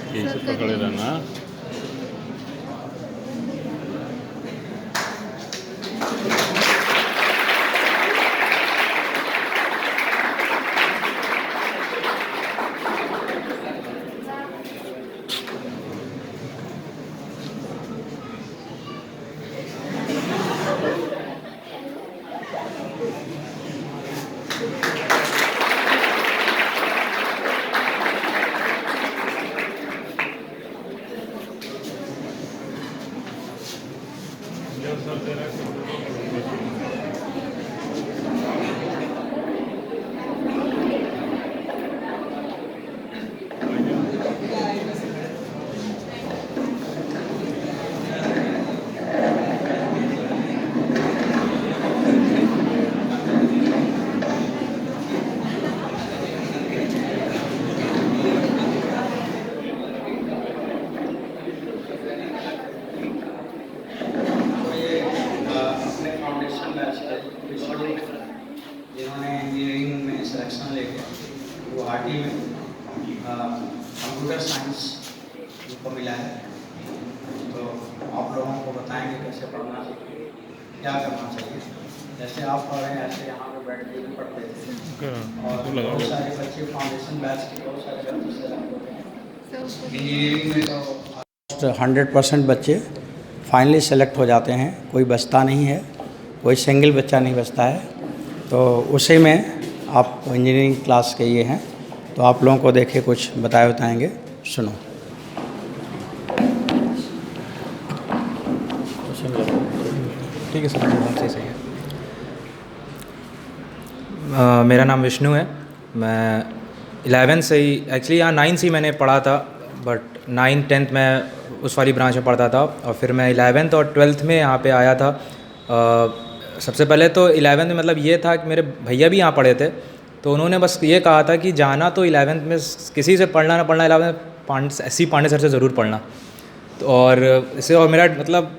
यहीं से पकड़े रहना। जिन्होंने इंजीनियरिंग में सिलेक्शन लेके गुवाहाटी में कंप्यूटर साइंस उनको मिला है, तो आप लोगों को बताएंगे कैसे पढ़ना चाहिए, क्या करना चाहिए। जैसे आप पढ़ रहे हैं ऐसे यहाँ पे बैठ के भी पढ़ते थे, और बहुत सारे बच्चे फाउंडेशन बैच के बहुत सारे बच्चे सेलेक्ट होते हैं इंजीनियरिंग में, तो 100% बच्चे फाइनली सेलेक्ट हो जाते हैं, कोई बचता नहीं है, कोई सिंगल बच्चा नहीं बचता है। तो उसी में आप इंजीनियरिंग क्लास के ये हैं, तो आप लोगों को देखे कुछ बताएंगे, सुनो। ठीक है सर, सही है। मेरा नाम विष्णु है। मैं 11 से ही एक्चुअली यहाँ 9 से ही मैंने पढ़ा था, बट 9, 10th मैं उस वाली ब्रांच में पढ़ता था, और फिर मैं 11th और 12th में यहाँ पे आया था। सबसे पहले तो 11th में मतलब ये था कि मेरे भैया भी यहाँ पढ़े थे, तो उन्होंने बस ये कहा था कि जाना तो 11th में किसी से पढ़ना ना पढ़ना, 11th में एस.सी. पांडे सर से ज़रूर पढ़ना। तो और इससे और मेरा मतलब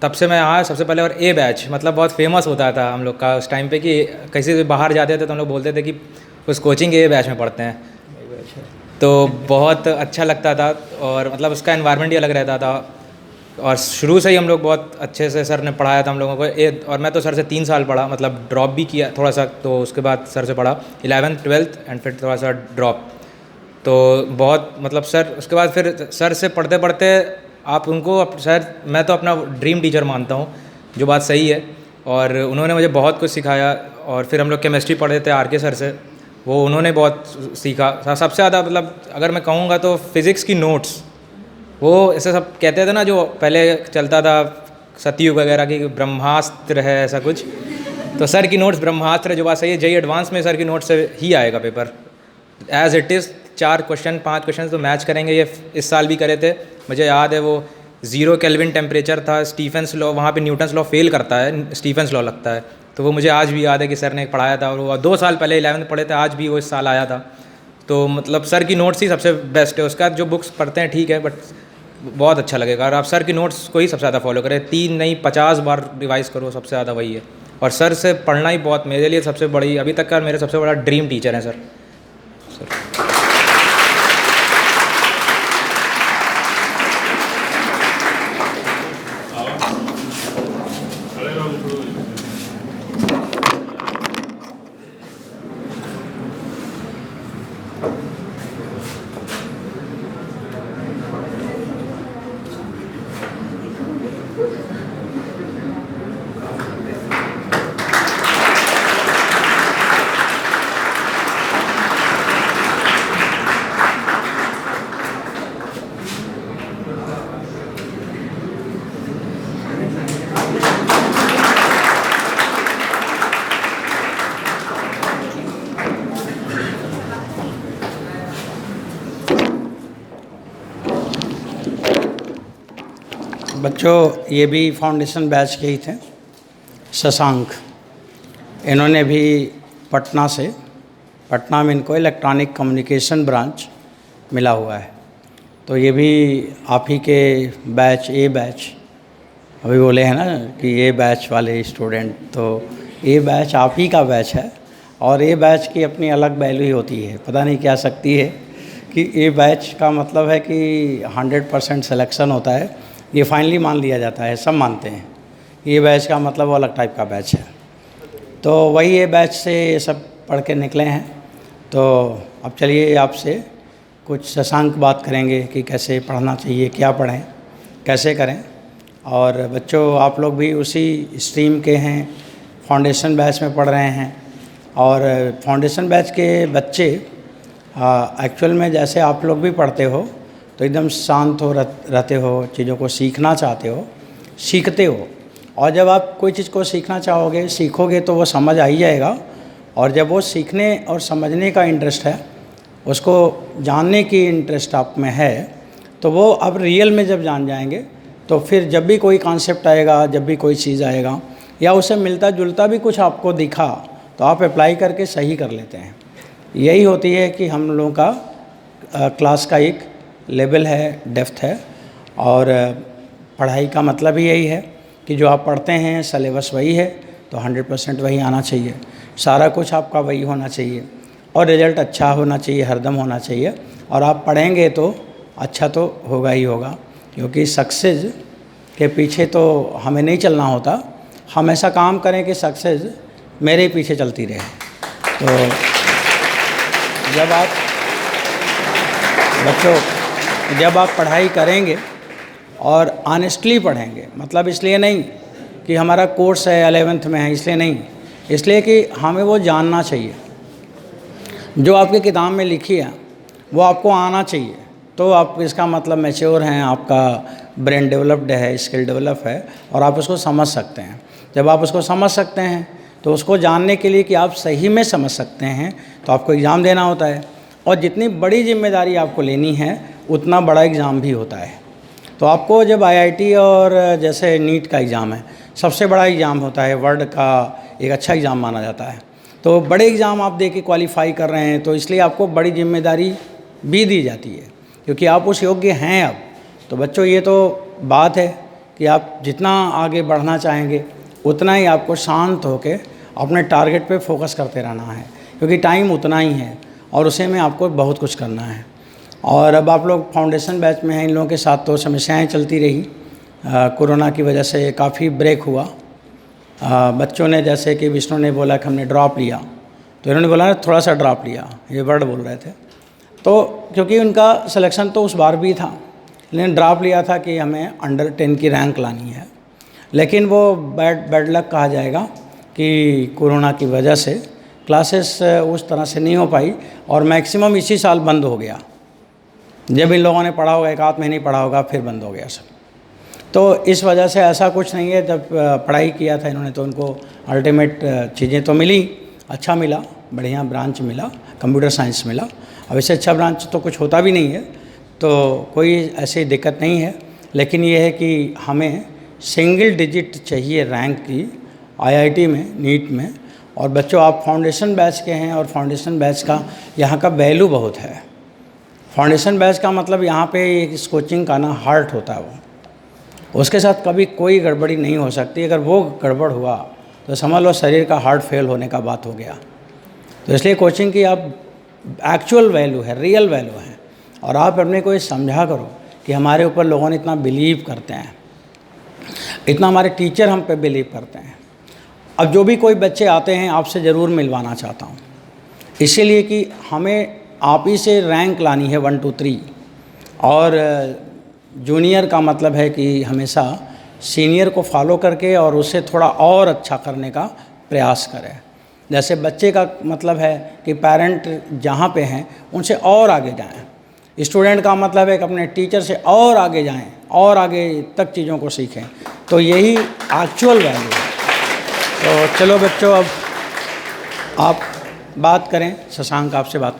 तब से मैं आया सबसे पहले, और ए बैच मतलब बहुत फेमस होता था हम लोग का उस टाइम पे, कि कहीं बाहर जाते थे तो हम लोग बोलते थे कि उस कोचिंग के ए बैच में पढ़ते हैं, तो बहुत अच्छा लगता था, और मतलब उसका एनवायरनमेंट ही अलग रहता था। और शुरू से ही हम लोग बहुत अच्छे से सर ने पढ़ाया था हम लोगों को। और मैं तो सर से 3 साल पढ़ा, मतलब ड्रॉप भी किया थोड़ा सा, तो उसके बाद सर से पढ़ा 11th 12th एंड फिर थोड़ा सा ड्रॉप। तो बहुत मतलब सर, उसके बाद फिर सर से पढ़ते पढ़ते आप उनको सर, मैं तो अपना ड्रीम टीचर मानता हूँ, जो बात सही है। और उन्होंने मुझे बहुत कुछ सिखाया। और फिर हम लोग केमिस्ट्री पढ़े थे आर के सर से, वो उन्होंने बहुत सीखा। सबसे ज़्यादा मतलब अगर मैं कहूँगा तो फिज़िक्स की नोट्स, वो ऐसे सब कहते थे ना, जो पहले चलता था सतयुग वगैरह की, ब्रह्मास्त्र है ऐसा कुछ, तो सर की नोट्स ब्रह्मास्त्र, जो बात सही है। जेईई एडवांस में सर की नोट्स से ही आएगा paper as it is. 4 question 5 question तो मैच करेंगे, ये इस साल भी करे थे। मुझे याद है वो 0 केल्विन टेम्परेचर था, स्टीफेंस लॉ, वहाँ पे न्यूटन्स लॉ फेल करता है, स्टीफेंस लॉ लगता है, तो वो मुझे आज भी याद है कि सर ने पढ़ाया था। और वो 2 साल पहले 11th पढ़े थे, आज भी वो इस साल आया था। तो मतलब सर की नोट्स ही सबसे बेस्ट है। उसका जो बुक्स पढ़ते हैं ठीक है, बट बहुत अच्छा लगेगा। और आप सर की नोट्स को ही सबसे ज़्यादा फॉलो करें, 3 नहीं 50 बार रिवाइज़ करो, सबसे ज़्यादा वही है। और सर से पढ़ना ही बहुत मेरे लिए सबसे बड़ी, अभी तक का मेरे सबसे बड़ा ड्रीम टीचर हैं सर। बच्चों, ये भी फाउंडेशन बैच के ही थे, शशांक। इन्होंने भी पटना में इनको इलेक्ट्रॉनिक कम्युनिकेशन ब्रांच मिला हुआ है। तो ये भी आप ही के बैच, ए बैच अभी बोले हैं ना कि ए बैच वाले स्टूडेंट, तो ए बैच आप ही का बैच है। और ए बैच की अपनी अलग वैल्यू ही होती है, पता नहीं क्या शक्ति है कि ये बैच का मतलब है कि 100% सिलेक्शन होता है, ये फाइनली मान लिया जाता है, सब मानते हैं। ये बैच का मतलब वो अलग टाइप का बैच है। तो वही ये बैच से ये सब पढ़ के निकले हैं। तो अब चलिए आपसे कुछ शशांक बात करेंगे कि कैसे पढ़ना चाहिए, क्या पढ़ें, कैसे करें। और बच्चों आप लोग भी उसी स्ट्रीम के हैं, फाउंडेशन बैच में पढ़ रहे हैं। और फाउंडेशन बैच के बच्चे एक्चुअल में जैसे आप लोग भी पढ़ते हो तो एकदम शांत हो रहते हो, चीज़ों को सीखना चाहते हो, सीखते हो। और जब आप कोई चीज़ को सीखना चाहोगे, सीखोगे तो वो समझ आ ही जाएगा। और जब वो सीखने और समझने का इंटरेस्ट है, उसको जानने की इंटरेस्ट आप में है, तो वो अब रियल में जब जान जाएंगे तो फिर जब भी कोई कॉन्सेप्ट आएगा, जब भी कोई चीज़ आएगा या उससे मिलता जुलता भी कुछ आपको दिखा तो आप अप्लाई करके सही कर लेते हैं। यही होती है कि हम लोगों का क्लास का एक लेवल है, डेप्थ है। और पढ़ाई का मतलब ही यही है कि जो आप पढ़ते हैं सिलेबस वही है तो 100% वही आना चाहिए, सारा कुछ आपका वही होना चाहिए और रिज़ल्ट अच्छा होना चाहिए, हरदम होना चाहिए। और आप पढ़ेंगे तो अच्छा तो होगा ही होगा, क्योंकि सक्सेस के पीछे तो हमें नहीं चलना होता, हम ऐसा काम करें कि सक्सेस मेरे पीछे चलती रहे। तो जब आप बच्चों जब आप पढ़ाई करेंगे और ऑनेस्टली पढ़ेंगे, मतलब इसलिए नहीं कि हमारा कोर्स है 11th में है इसलिए नहीं, इसलिए कि हमें वो जानना चाहिए, जो आपकी किताब में लिखी है वो आपको आना चाहिए। तो आप इसका मतलब मैच्योर हैं, आपका ब्रेन डेवलप्ड है, स्किल डेवलप है और आप उसको समझ सकते हैं। जब आप उसको समझ सकते हैं तो उसको जानने के लिए कि आप सही में समझ सकते हैं तो आपको एग्ज़ाम देना होता है। और जितनी बड़ी जिम्मेदारी आपको लेनी है उतना बड़ा एग्ज़ाम भी होता है। तो आपको जब IIT और जैसे नीट का एग्ज़ाम है, सबसे बड़ा एग्ज़ाम होता है, वर्ल्ड का एक अच्छा एग्ज़ाम माना जाता है। तो बड़े एग्ज़ाम आप दे के क्वालिफाई कर रहे हैं तो इसलिए आपको बड़ी जिम्मेदारी भी दी जाती है, क्योंकि आप उस योग्य हैं अब। तो बच्चों ये तो बात है कि आप जितना आगे बढ़ना चाहेंगे उतना ही आपको शांत होकर अपने टारगेट पे फोकस करते रहना है, क्योंकि टाइम उतना ही है और उसे में आपको बहुत कुछ करना है। और अब आप लोग फाउंडेशन बैच में हैं, इन लोगों के साथ तो समस्याएं चलती रही, कोरोना की वजह से काफ़ी ब्रेक हुआ। बच्चों ने जैसे कि विष्णु ने बोला कि हमने ड्रॉप लिया, तो इन्होंने बोला थोड़ा सा ड्रॉप लिया, ये वर्ड बोल रहे थे। तो क्योंकि उनका सिलेक्शन तो उस बार भी था, लेकिन ड्रॉप लिया था कि हमें अंडर 10 की रैंक लानी है। लेकिन वो बैड लक कहा जाएगा कि कोरोना की वजह से क्लासेस उस तरह से नहीं हो पाई और मैक्सिमम इसी साल बंद हो गया। जब इन लोगों ने पढ़ा होगा, 1 आध महीने पढ़ा होगा, फिर बंद हो गया सब। तो इस वजह से ऐसा कुछ नहीं है। जब पढ़ाई किया था इन्होंने तो उनको अल्टीमेट चीज़ें तो मिली, अच्छा मिला, बढ़िया ब्रांच मिला, कंप्यूटर साइंस मिला। अब इससे अच्छा ब्रांच तो कुछ होता भी नहीं है, तो कोई ऐसी दिक्कत नहीं है। लेकिन ये है कि हमें सिंगल डिजिट चाहिए रैंक की IIT में, नीट में। और बच्चों आप फाउंडेशन बैच के हैं और फाउंडेशन बैच का यहाँ का वैल्यू बहुत है। फाउंडेशन बैच का मतलब यहाँ पे इस कोचिंग का ना हार्ट होता है, वो उसके साथ कभी कोई गड़बड़ी नहीं हो सकती। अगर वो गड़बड़ हुआ तो समझ लो शरीर का हार्ट फेल होने का बात हो गया। तो इसलिए कोचिंग की आप एक्चुअल वैल्यू है, रियल वैल्यू है। और आप अपने को ये समझा करो कि हमारे ऊपर लोगों ने इतना बिलीव करते हैं, इतना हमारे टीचर हम पे बिलीव करते हैं। अब जो भी कोई बच्चे आते हैं आपसे ज़रूर मिलवाना चाहता हूँ, इसीलिए कि हमें आप ही से रैंक लानी है 1 2 3। और जूनियर का मतलब है कि हमेशा सीनियर को फॉलो करके और उससे थोड़ा और अच्छा करने का प्रयास करें। जैसे बच्चे का मतलब है कि पेरेंट जहाँ पे हैं उनसे और आगे जाएं। स्टूडेंट का मतलब है कि अपने टीचर से और आगे जाएं और आगे तक चीज़ों को सीखें। तो यही एक्चुअल वैल्यू है। तो चलो बच्चों, अब आप बात करें, शशांक आपसे बात करें।